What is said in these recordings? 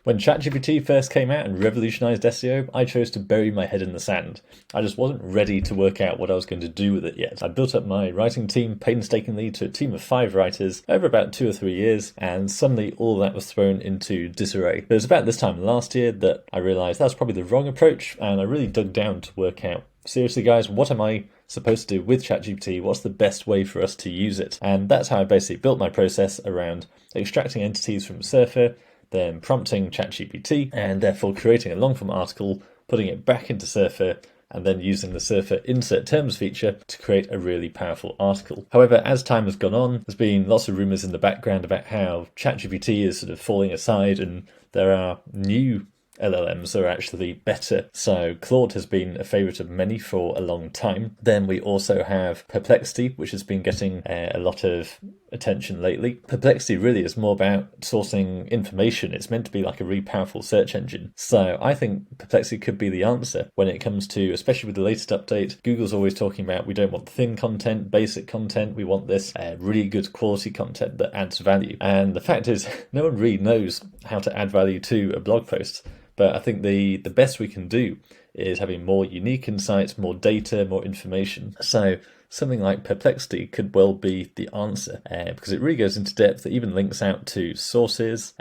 When ChatGPT first came out and revolutionized SEO, I chose to bury my head in the sand. I just wasn't ready to work out what I was going to do with it yet. I built up my writing team painstakingly to a team of 5 writers over about 2 or 3 years, and suddenly all that was thrown into disarray. It was about this time last year that I realized that was probably the wrong approach, and I really dug down to work out, seriously guys, what am I supposed to do with ChatGPT? What's the best way for us to use it? And that's how I basically built my process around extracting entities from Surfer, then prompting ChatGPT, and therefore creating a long-form article, putting it back into Surfer, and then using the Surfer insert terms feature to create a really powerful article. However, as time has gone on, there's been lots of rumors in the background about how ChatGPT is sort of falling aside, and there are new LLMs are actually better. So Claude has been a favorite of many for a long time. Then we also have Perplexity, which has been getting a lot of attention lately. Perplexity really is more about sourcing information. It's meant to be like a really powerful search engine. So I think Perplexity could be the answer when it comes to, especially with the latest update, Google's always talking about we don't want thin content, basic content. We want this really good quality content that adds value. And the fact is, no one really knows how to add value to a blog post. But I think the best we can do is having more unique insights, more data, more information. So something like Perplexity could well be the answer because it really goes into depth. It even links out to sources,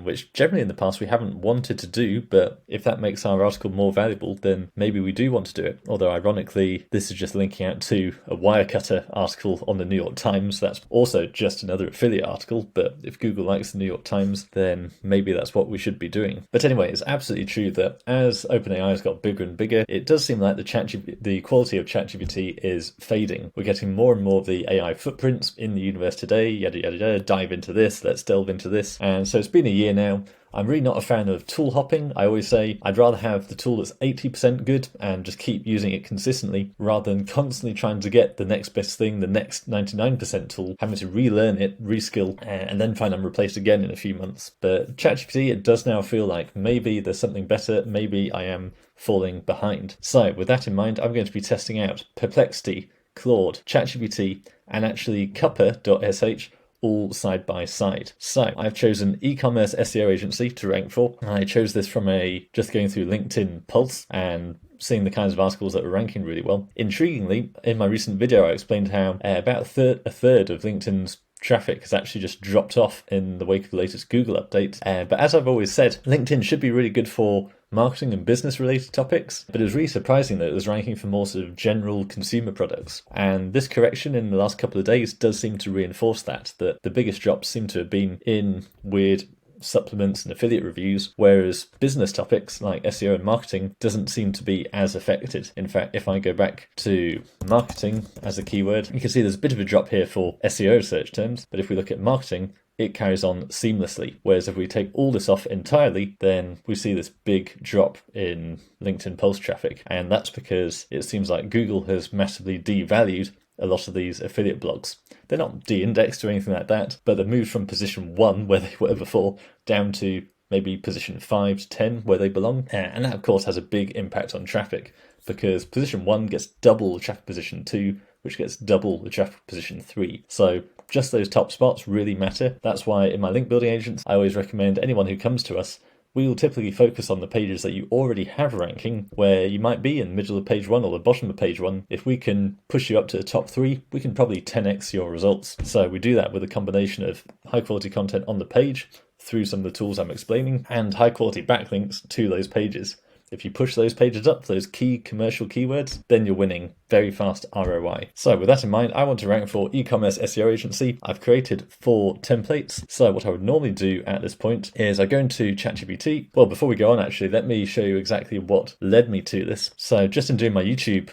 which generally in the past we haven't wanted to do. But if that makes our article more valuable, then maybe we do want to do it. Although ironically, this is just linking out to a Wirecutter article on the New York Times. That's also just another affiliate article. But if Google likes the New York Times, then maybe that's what we should be doing. But anyway, it's absolutely true that as OpenAI has got bigger and bigger, it does seem like the quality of ChatGPT is fading. We're getting more and more of the AI footprints in the universe today, yada, yada, yada, dive into this, let's delve into this. And so it's been a year now. I'm really not a fan of tool hopping. I always say I'd rather have the tool that's 80% good and just keep using it consistently rather than constantly trying to get the next best thing, the next 99% tool, having to relearn it, reskill, and then find I'm replaced again in a few months. But ChatGPT, it does now feel like maybe there's something better, maybe I am falling behind. So with that in mind, I'm going to be testing out Perplexity, Claude, ChatGPT, and actually Cuppa.sh all side by side. So I've chosen e-commerce SEO agency to rank for. I chose this from just going through LinkedIn Pulse and seeing the kinds of articles that were ranking really well. Intriguingly, in my recent video, I explained how about a third of LinkedIn's traffic has actually just dropped off in the wake of the latest Google update. But as I've always said, LinkedIn should be really good for marketing and business related topics, but it was really surprising that it was ranking for more sort of general consumer products. And this correction in the last couple of days does seem to reinforce that the biggest drops seem to have been in weird supplements and affiliate reviews, whereas business topics like SEO and marketing doesn't seem to be as affected. In fact, if I go back to marketing as a keyword, you can see there's a bit of a drop here for SEO search terms, but if we look at marketing, it carries on seamlessly. Whereas if we take all this off entirely, then we see this big drop in LinkedIn Pulse traffic. And that's because it seems like Google has massively devalued a lot of these affiliate blogs. They're not de-indexed or anything like that, but they've moved from position 1, where they were before, down to maybe position 5 to 10, where they belong. And that, of course, has a big impact on traffic, because position 1 gets double the traffic position 2, which gets double the traffic position 3. So just those top spots really matter. That's why in my link building agents, I always recommend anyone who comes to us, we will typically focus on the pages that you already have ranking, where you might be in the middle of page 1 or the bottom of page 1. If we can push you up to the top 3, we can probably 10x your results. So we do that with a combination of high quality content on the page through some of the tools I'm explaining and high quality backlinks to those pages. If you push those pages up, those key commercial keywords, then you're winning very fast ROI. So with that in mind, I want to rank for e-commerce SEO agency. I've created 4 templates. So what I would normally do at this point is I go into ChatGPT. Well, before we go on, actually, let me show you exactly what led me to this. So just in doing my YouTube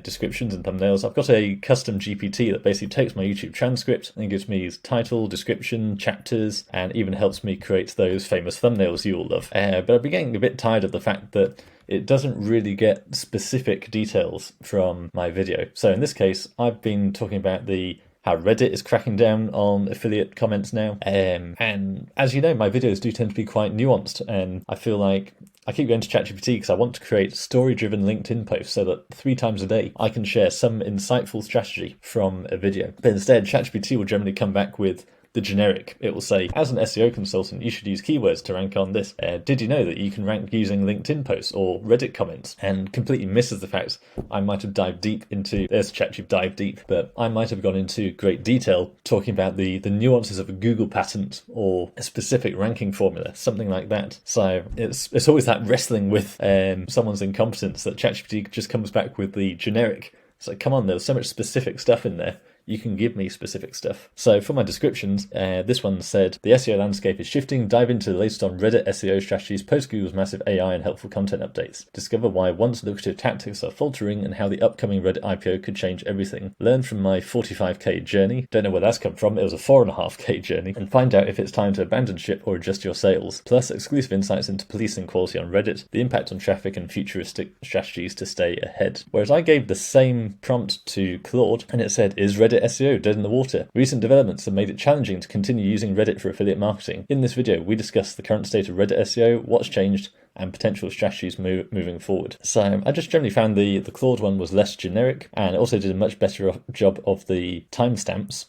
descriptions and thumbnails, I've got a custom GPT that basically takes my YouTube transcript and gives me title, description, chapters, and even helps me create those famous thumbnails you all love. But I've been getting a bit tired of the fact that it doesn't really get specific details from my video. So in this case, I've been talking about how Reddit is cracking down on affiliate comments now. And as you know, my videos do tend to be quite nuanced, and I feel like I keep going to ChatGPT because I want to create story-driven LinkedIn posts so that 3 times a day I can share some insightful strategy from a video. But instead, ChatGPT will generally come back with the generic. It will say, as an SEO consultant, you should use keywords to rank on this. Did you know that you can rank using LinkedIn posts or Reddit comments? And completely misses the fact I might have dived deep into, there's ChatGPT dive deep, but I might have gone into great detail talking about the nuances of a Google patent or a specific ranking formula, something like that. So it's always that wrestling with someone's incompetence that ChatGPT just comes back with the generic. It's like, come on, there's so much specific stuff in there. You can give me specific stuff. So for my descriptions, this one said, the SEO landscape is shifting. Dive into the latest on Reddit SEO strategies, post Google's massive AI and helpful content updates. Discover why once lucrative tactics are faltering and how the upcoming Reddit IPO could change everything. Learn from my 45k journey. Don't know where that's come from. It was a 4.5k journey. And find out if it's time to abandon ship or adjust your sails. Plus exclusive insights into policing quality on Reddit, the impact on traffic and futuristic strategies to stay ahead. Whereas I gave the same prompt to Claude and it said, is Reddit SEO dead in the water? Recent developments have made it challenging to continue using Reddit for affiliate marketing. In this video, we discuss the current state of Reddit SEO, what's changed, and potential strategies moving forward. So I just generally found the Claude one was less generic and also did a much better job of the timestamps.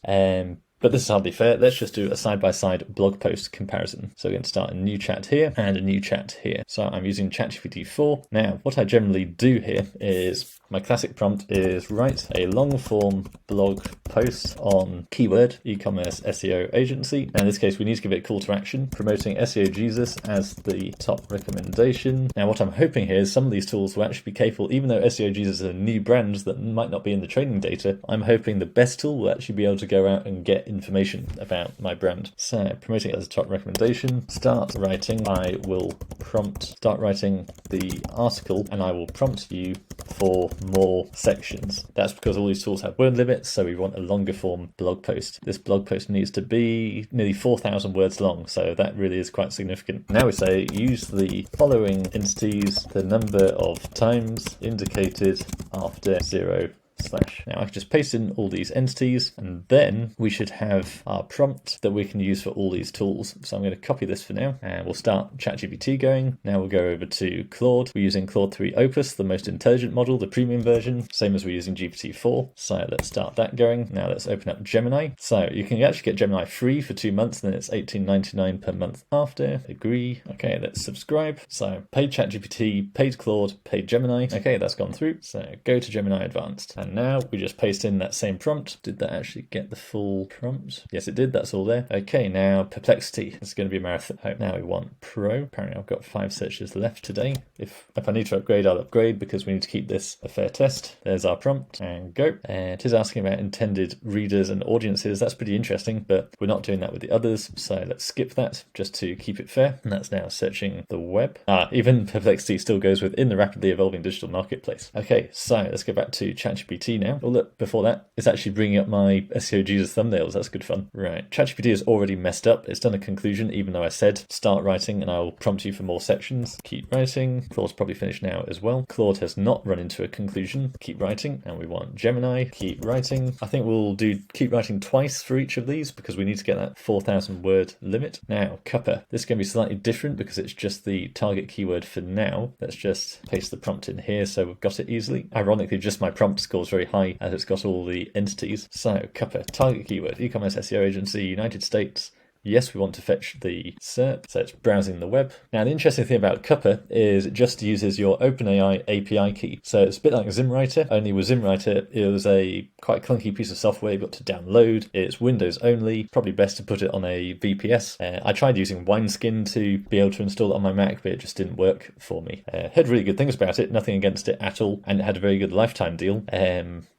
But this is hardly fair. Let's just do a side-by-side blog post comparison. So we're going to start a new chat here and a new chat here. So I'm using ChatGPT 4. Now, what I generally do here is my classic prompt is write a long-form blog post on keyword e-commerce SEO agency. Now, in this case, we need to give it a call to action, promoting SEO Jesus as the top recommendation. Now, what I'm hoping here is some of these tools will actually be capable, even though SEO Jesus is a new brand that might not be in the training data, I'm hoping the best tool will actually be able to go out and get information about my brand. So promoting it as a top recommendation, start writing, start writing the article and I will prompt you for more sections. That's because all these tools have word limits, so we want a longer form blog post. This blog post needs to be nearly 4,000 words long, so that really is quite significant. Now we say use the following entities, the number of times indicated after 0 slash. Now I can just paste in all these entities and then we should have our prompt that we can use for all these tools. So I'm going to copy this for now and we'll start ChatGPT going. Now we'll go over to Claude. We're using Claude 3 Opus, the most intelligent model, the premium version, same as we're using GPT-4. So let's start that going. Now let's open up Gemini. So you can actually get Gemini free for 2 months and then it's $18.99 per month after. Agree. Okay, let's subscribe. So paid ChatGPT, paid Claude, paid Gemini. Okay, that's gone through. So go to Gemini Advanced. And now we just paste in that same prompt. Did that actually get the full prompt? Yes, it did. That's all there. Okay, now Perplexity. It's going to be a marathon. Now we want Pro. Apparently I've got 5 searches left today. If I need to upgrade, I'll upgrade because we need to keep this a fair test. There's our prompt and go. It is asking about intended readers and audiences. That's pretty interesting, but we're not doing that with the others. So let's skip that just to keep it fair. And that's now searching the web. Even Perplexity still goes within the rapidly evolving digital marketplace. Okay, so let's go back to ChatGPT now. Oh look, before that, it's actually bringing up my SEO Jesus thumbnails. That's good fun. Right, ChatGPT is already messed up. It's done a conclusion, even though I said start writing and I'll prompt you for more sections. Keep writing. Claude's probably finished now as well. Claude has not run into a conclusion. Keep writing. And we want Gemini. Keep writing. I think we'll do keep writing twice for each of these because we need to get that 4,000 word limit. Now, Cuppa. This is going to be slightly different because it's just the target keyword for now. Let's just paste the prompt in here so we've got it easily. Ironically, just my prompt scores very high as it's got all the entities. So Cuppa, target keyword, e-commerce SEO agency, United States. Yes, we want to fetch the SERP, so it's browsing the web. Now, the interesting thing about Cuppa is it just uses your OpenAI API key. So it's a bit like ZimWriter, only with ZimWriter, it was a quite clunky piece of software you've got to download. It's Windows only, probably best to put it on a VPS. I tried using Wineskin to be able to install it on my Mac, but it just didn't work for me. Heard really good things about it, nothing against it at all, and it had a very good lifetime deal.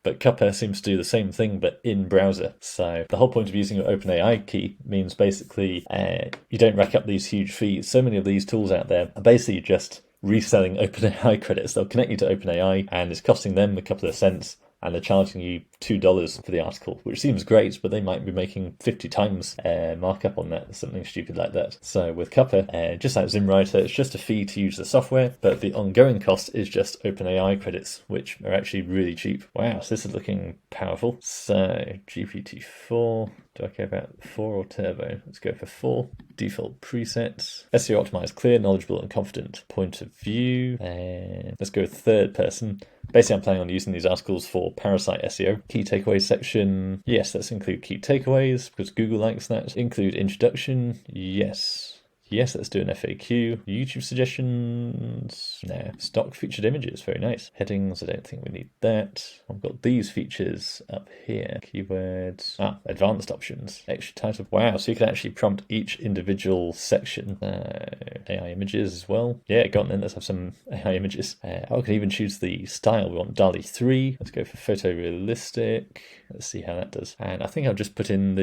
But Cuppa seems to do the same thing, but in browser. So the whole point of using your OpenAI key means basically you don't rack up these huge fees. So many of these tools out there are basically just reselling OpenAI credits. They'll connect you to OpenAI and it's costing them a couple of cents and they're charging you $2 for the article, which seems great, but they might be making 50 times markup on that, something stupid like that. So with Cuppa, just like ZimWriter, it's just a fee to use the software, but the ongoing cost is just OpenAI credits, which are actually really cheap. Wow, so this is looking powerful. So GPT-4, do I care about 4 or Turbo? Let's go for 4. Default presets. SEO optimized, clear, knowledgeable, and confident point of view. Let's go with third person. Basically, I'm planning on using these articles for parasite SEO. Key takeaways section. Yes, let's include key takeaways because Google likes that. Include introduction. Yes. Yes, let's do an FAQ. YouTube suggestions. No. Stock featured images. Very nice. Headings. I don't think we need that. I've got these features up here. Keywords. Advanced options. Extra title. Wow. So you can actually prompt each individual section. AI images as well. Yeah, go on then. Let's have some AI images. I can even choose the style. We want DALL-E 3. Let's go for photorealistic. Let's see how that does. And I think I'll just put in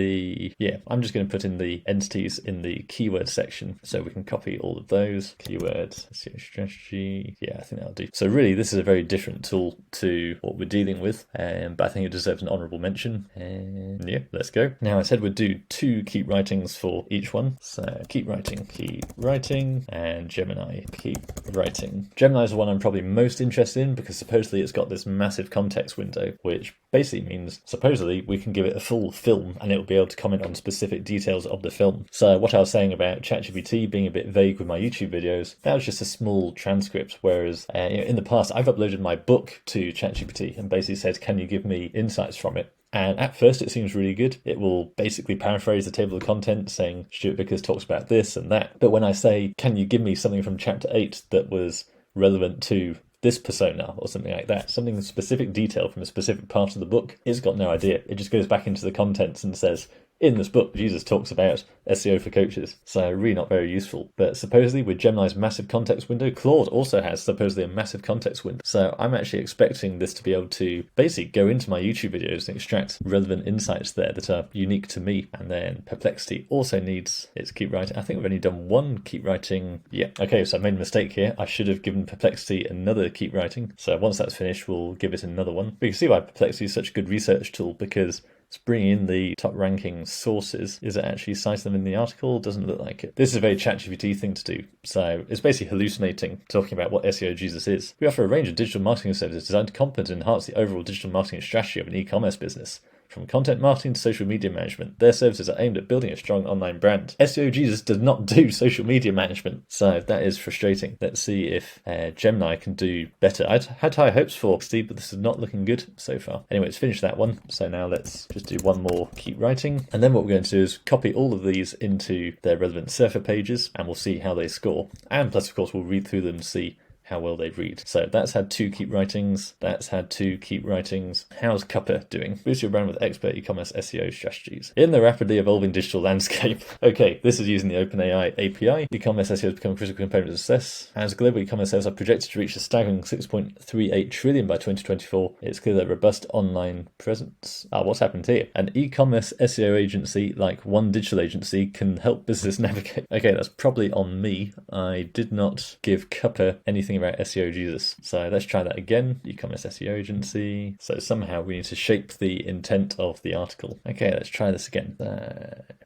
I'm just going to put in the entities in the keyword section. So we can copy all of those keywords, SEO strategy. Yeah, I think that'll do. So really, this is a very different tool to what we're dealing with, but I think it deserves an honourable mention. And yeah, let's go. Now I said we'd do 2 keep writings for each one. So keep writing, and Gemini, keep writing. Gemini is the one I'm probably most interested in because supposedly it's got this massive context window, which basically means supposedly we can give it a full film and it will be able to comment on specific details of the film. So what I was saying about ChatGPT being a bit vague with my YouTube videos, that was just a small transcript, whereas in the past I've uploaded my book to ChatGPT and basically said, can you give me insights from it? And at first it seems really good. It will basically paraphrase the table of contents saying Stuart Vickers talks about this and that. But when I say, can you give me something from chapter 8 that was relevant to this persona or something like that, something specific detail from a specific part of the book, it's got no idea. It just goes back into the contents and says, in this book, Jesus talks about SEO for coaches. So really not very useful. But supposedly with Gemini's massive context window, Claude also has supposedly a massive context window. So I'm actually expecting this to be able to basically go into my YouTube videos and extract relevant insights there that are unique to me. And then Perplexity also needs its keep writing. I think we've only done one keep writing. Yeah. Okay, so I made a mistake here. I should have given Perplexity another keep writing. So once that's finished, we'll give it another one. But you can see why Perplexity is such a good research tool, because it's bringing in the top ranking sources. Is it actually cites them in the article? Doesn't look like it. This is a very ChatGPT thing to do. So it's basically hallucinating, talking about what SEO Jesus is. We offer a range of digital marketing services designed to complement and enhance the overall digital marketing strategy of an e-commerce business. From content marketing to social media management, their services are aimed at building a strong online brand. SEO Jesus does not do social media management, so that is frustrating. Let's see if Gemini can do better. I'd had high hopes for Steve, but this is not looking good so far. Anyway, let's finish that one. So now let's just do one more keep writing. And then what we're going to do is copy all of these into their relevant Surfer pages, and we'll see how they score. And plus, of course, we'll read through them and see how well they read. So that's had 2 keep writings. That's had 2 keep writings. How's Cuppa doing? Boost your brand with expert e-commerce SEO strategies. In the rapidly evolving digital landscape. Okay, this is using the OpenAI API. E-commerce SEO has become a critical component of success. As global e-commerce sales are projected to reach a staggering 6.38 trillion by 2024, it's clear that robust online presence. What's happened here? An e-commerce SEO agency like One Digital Agency can help business navigate. Okay, that's probably on me. I did not give Cuppa anything about SEO Jesus. So let's try that again. E-commerce SEO agency. So somehow we need to shape the intent of the article. Okay, let's try this again.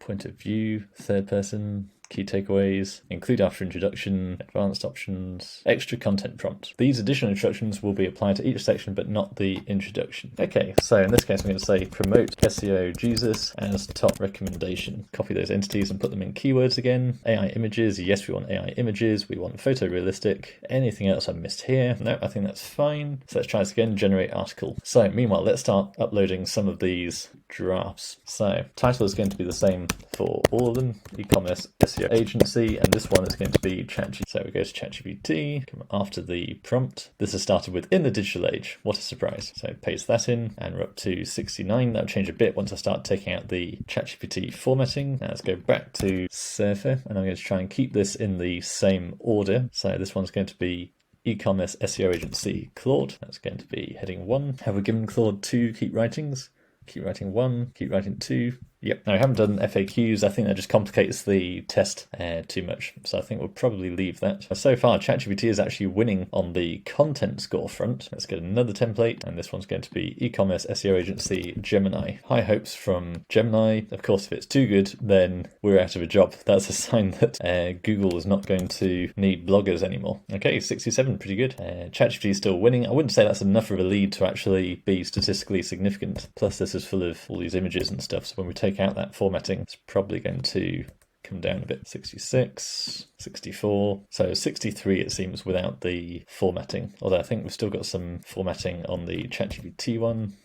Point of view, third person, key takeaways, include after introduction, advanced options, extra content prompt. These additional instructions will be applied to each section, but not the introduction. Okay, so in this case, I'm going to say promote SEO Jesus as top recommendation. Copy those entities and put them in keywords again. AI images. Yes, we want AI images. We want photorealistic. Anything else I missed here? No, I think that's fine. So let's try this again. Generate article. So meanwhile, let's start uploading some of these drafts. So title is going to be the same for all of them. E-commerce SEO agency, and this one is going to be ChatGPT. So we go to ChatGPT, come after the prompt. This has started with in the digital age. What a surprise. So paste that in, and we're up to 69. That'll change a bit once I start taking out the ChatGPT formatting. Now let's go back to Surfer, and I'm going to try and keep this in the same order. So this one's going to be e-commerce SEO agency Claude. That's going to be heading 1. Have we given Claude 2 keep writings? Keep writing 1, keep writing 2. Yep. Now, I haven't done FAQs. I think that just complicates the test too much. So I think we'll probably leave that. So far, ChatGPT is actually winning on the content score front. Let's get another template. And this one's going to be e-commerce SEO agency Gemini. High hopes from Gemini. Of course, if it's too good, then we're out of a job. That's a sign that Google is not going to need bloggers anymore. Okay, 67, pretty good. ChatGPT is still winning. I wouldn't say that's enough of a lead to actually be statistically significant. Plus, this is full of all these images and stuff. So when we take out that formatting, it's probably going to come down a bit. 66, 64, so 63 it seems without the formatting, although I think we've still got some formatting on the ChatGPT one.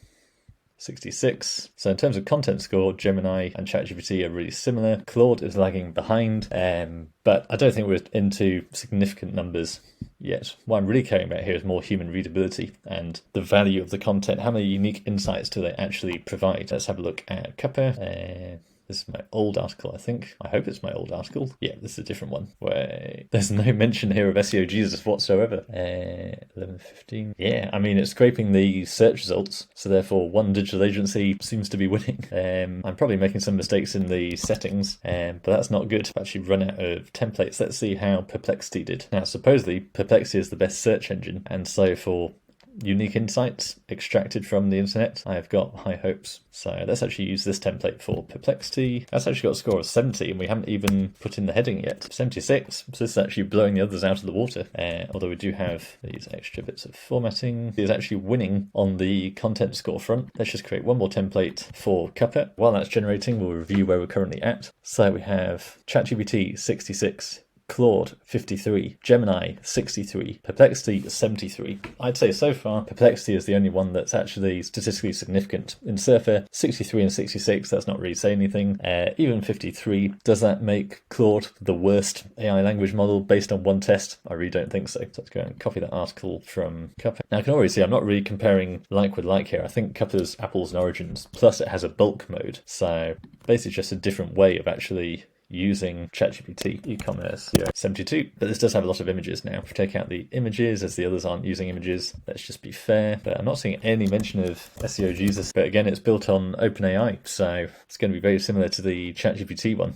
66. So in terms of content score, Gemini and ChatGPT are really similar. Claude is lagging behind, but I don't think we're into significant numbers yet. What I'm really caring about here is more human readability and the value of the content. How many unique insights do they actually provide? Let's have a look at Cuppa. This is my old article, I think. I hope it's my old article. Yeah, this is a different one. Where there's no mention here of SEO Jesus whatsoever. 11:15. Yeah, I mean, it's scraping the search results, so therefore one digital agency seems to be winning. I'm probably making some mistakes in the settings, but that's not good. I've actually run out of templates. Let's see how Perplexity did. Now, supposedly, Perplexity is the best search engine, and so for unique insights extracted from the internet, I have got high hopes. So let's actually use this template for Perplexity. That's actually got a score of 70, and we haven't even put in the heading yet. 76. So this is actually blowing the others out of the water. Although we do have these extra bits of formatting. It's actually winning on the content score front. Let's just create one more template for Cuppa. While that's generating, we'll review where we're currently at. So we have ChatGPT 66. Claude 53, Gemini 63, Perplexity 73. I'd say so far Perplexity is the only one that's actually statistically significant. In Surfer 63 and 66, that's not really saying anything. Even 53, does that make Claude the worst AI language model based on one test? I really don't think so. So let's go and copy that article from Cuppa. Now I can already see I'm not really comparing like with like here. I think Cuppa's apples and origins, plus it has a bulk mode. So basically just a different way of actually using ChatGPT. E-commerce 72, but this does have a lot of images now. If we take out the images, as the others aren't using images, let's just be fair. But I'm not seeing any mention of SEO Jesus. But again, it's built on OpenAI, so it's going to be very similar to the ChatGPT one.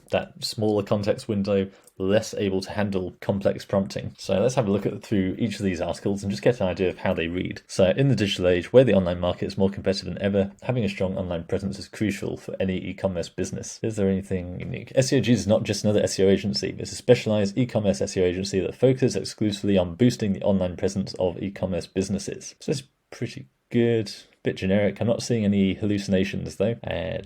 That smaller context window, less able to handle complex prompting. So let's have a look through each of these articles and just get an idea of how they read. So in the digital age, where the online market is more competitive than ever, having a strong online presence is crucial for any e-commerce business. Is there anything unique? SEOG is not just another SEO agency. It's a specialized e-commerce SEO agency that focuses exclusively on boosting the online presence of e-commerce businesses. So it's pretty good. Bit generic. I'm not seeing any hallucinations though.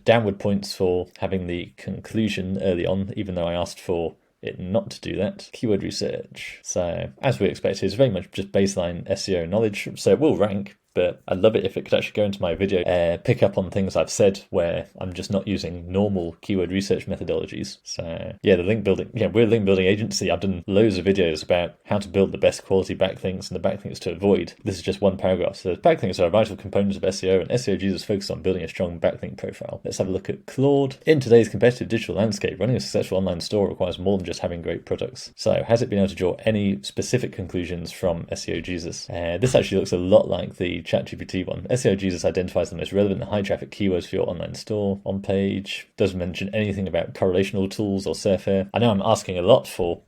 Downward points for having the conclusion early on, even though I asked for it not to do that. Keyword research. So as we expected, it's very much just baseline SEO knowledge. So it will rank, but I'd love it if it could actually go into my video, pick up on things I've said where I'm just not using normal keyword research methodologies. So yeah, the link building, we're a link building agency. I've done loads of videos about how to build the best quality backlinks and the backlinks to avoid. This is just one paragraph. So backlinks are a vital component of SEO, and SEO Jesus focuses on building a strong backlink profile. Let's have a look at Claude. In today's competitive digital landscape, running a successful online store requires more than just having great products. So has it been able to draw any specific conclusions from SEO Jesus? This actually looks a lot like the ChatGPT one. SEO Jesus identifies the most relevant and high traffic keywords for your online store. On page, doesn't mention anything about correlational tools or Surfer. I know I'm asking a lot for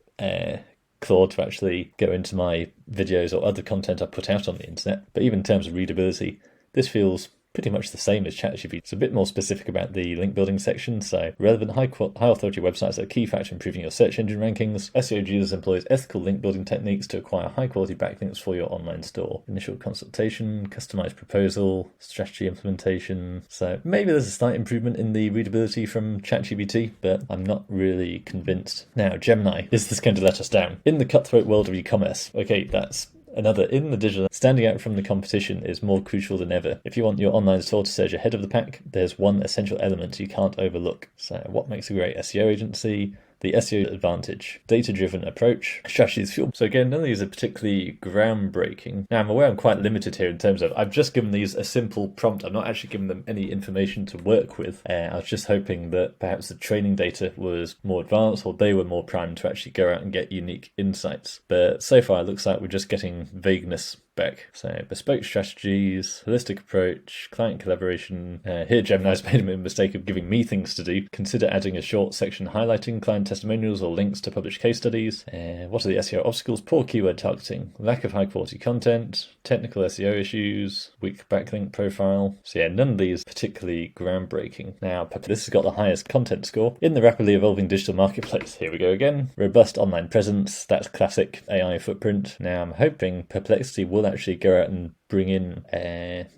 Claude to actually go into my videos or other content I put out on the internet, but even in terms of readability, this feels pretty much the same as ChatGPT. It's a bit more specific about the link building section. So relevant, high authority websites are a key factor in improving your search engine rankings. SEO Jesus employs ethical link building techniques to acquire high quality backlinks for your online store. Initial consultation, customized proposal, strategy implementation. So maybe there's a slight improvement in the readability from ChatGPT, but I'm not really convinced. Now, Gemini, is this going to let us down? In the cutthroat world of e-commerce, okay, that's another. In the digital, standing out from the competition is more crucial than ever. If you want your online store to surge ahead of the pack, there's one essential element you can't overlook. So what makes a great SEO agency? The SEO advantage, data-driven approach, strategies fuel. So again, none of these are particularly groundbreaking. Now I'm aware I'm quite limited here in terms of I've just given these a simple prompt. I'm not actually giving them any information to work with. I was just hoping that perhaps the training data was more advanced or they were more primed to actually go out and get unique insights. But so far it looks like we're just getting vagueness back. So bespoke strategies, holistic approach, client collaboration. Here Gemini's made a mistake of giving me things to do. Consider adding a short section highlighting client testimonials or links to published case studies. What are the SEO obstacles? Poor keyword targeting, lack of high quality content, technical SEO issues, weak backlink profile. So yeah, none of these particularly groundbreaking. Now this has got the highest content score in the rapidly evolving digital marketplace. Here we go again. Robust online presence, that's classic AI footprint. Now I'm hoping Perplexity will actually go out and bring in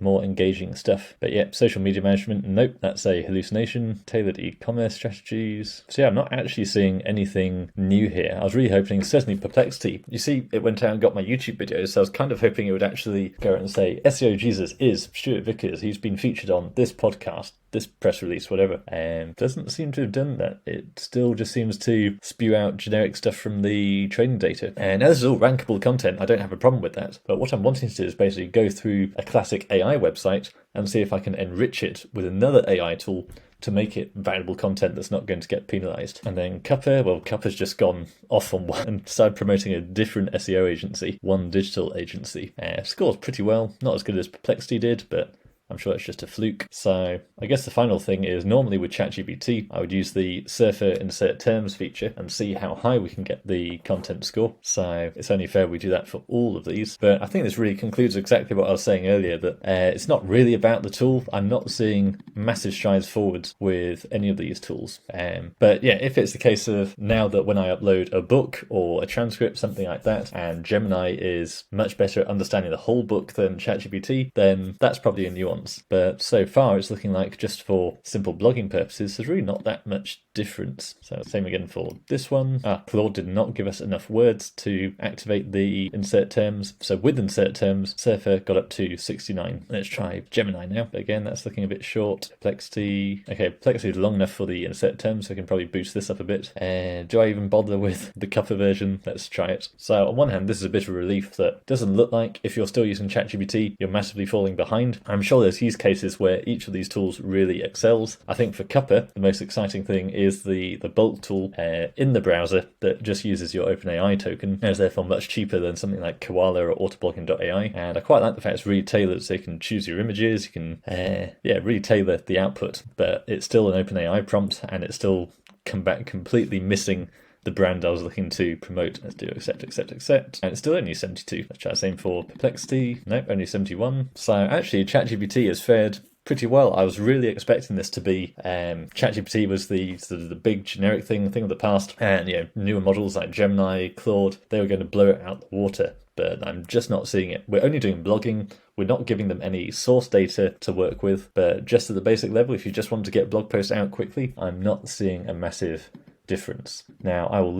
more engaging stuff. But yeah, social media management, nope, that's a hallucination. Tailored e-commerce strategies. So yeah, I'm not actually seeing anything new here. I was really hoping, certainly Perplexity. You see, it went out and got my YouTube videos, so I was kind of hoping it would actually go out and say, SEO Jesus is Stuart Vickers. He's been featured on this podcast, this press release, whatever. And doesn't seem to have done that. It still just seems to spew out generic stuff from the training data. And as this is all rankable content, I don't have a problem with that. But what I'm wanting to do is basically go through a classic AI website and see if I can enrich it with another AI tool to make it valuable content that's not going to get penalized. And then Cuppa, well, Cuppa's just gone off on one and started promoting a different SEO agency, One Digital Agency. Scores pretty well, not as good as Perplexity did, but I'm sure it's just a fluke. So I guess the final thing is, normally with ChatGPT, I would use the Surfer insert terms feature and see how high we can get the content score. So it's only fair we do that for all of these. But I think this really concludes exactly what I was saying earlier, that it's not really about the tool. I'm not seeing massive strides forwards with any of these tools. But yeah, if it's the case of now that when I upload a book or a transcript, something like that, and Gemini is much better at understanding the whole book than ChatGPT, then that's probably a nuance. But so far it's looking like, just for simple blogging purposes, there's really not that much difference. So same again for this one. Claude did not give us enough words to activate the insert terms. So with insert terms, Surfer got up to 69. Let's try Gemini now. But again, that's looking a bit short. Perplexity. Okay, Perplexity is long enough for the insert terms, so I can probably boost this up a bit. Do I even bother with the Cuppa version? Let's try it. So on one hand, this is a bit of a relief that it doesn't look like if you're still using ChatGPT, you're massively falling behind. I'm sure there's use cases where each of these tools really excels. I think for Cuppa, the most exciting thing is the bulk tool in the browser that just uses your OpenAI token, and is therefore much cheaper than something like Koala or autoblogging.ai. And I quite like the fact it's really tailored, so you can choose your images, you can really tailor the output, but it's still an OpenAI prompt, and it's still come back completely missing the brand I was looking to promote. Let's do accept. And it's still only 72. Let's try the same for Perplexity. Nope, only 71. So actually, ChatGPT has fared pretty well. I was really expecting this to be ChatGPT was the sort of the big generic thing of the past, and newer models like Gemini, Claude, they were going to blow it out the water. But I'm just not seeing it. We're only doing blogging. We're not giving them any source data to work with. But just at the basic level, if you just want to get blog posts out quickly, I'm not seeing a massive difference. Now, I'll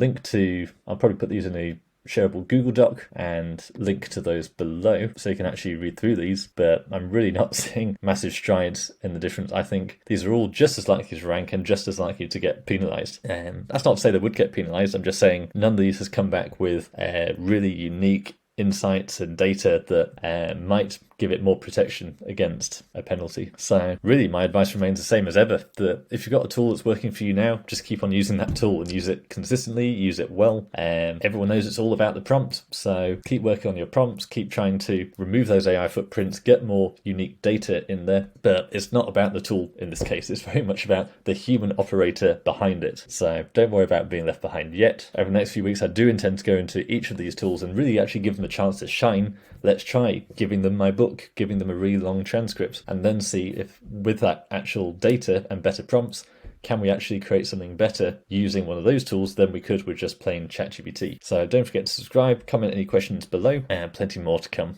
probably put these in a shareable Google Doc and link to those below so you can actually read through these, but I'm really not seeing massive strides in the difference. I think these are all just as likely to rank and just as likely to get penalized. That's not to say they would get penalized. I'm just saying none of these has come back with really unique insights and data that might give it more protection against a penalty. So really my advice remains the same as ever, that if you've got a tool that's working for you now, just keep on using that tool and use it consistently, use it well. Everyone knows it's all about the prompt, so keep working on your prompts, keep trying to remove those AI footprints, get more unique data in there. But it's not about the tool in this case, it's very much about the human operator behind it. So don't worry about being left behind yet. Over the next few weeks I do intend to go into each of these tools and really actually give them a chance to shine. Let's try giving them my book, giving them a really long transcript, and then see if with that actual data and better prompts, can we actually create something better using one of those tools than we could with just plain ChatGPT. So don't forget to subscribe, comment any questions below, and plenty more to come.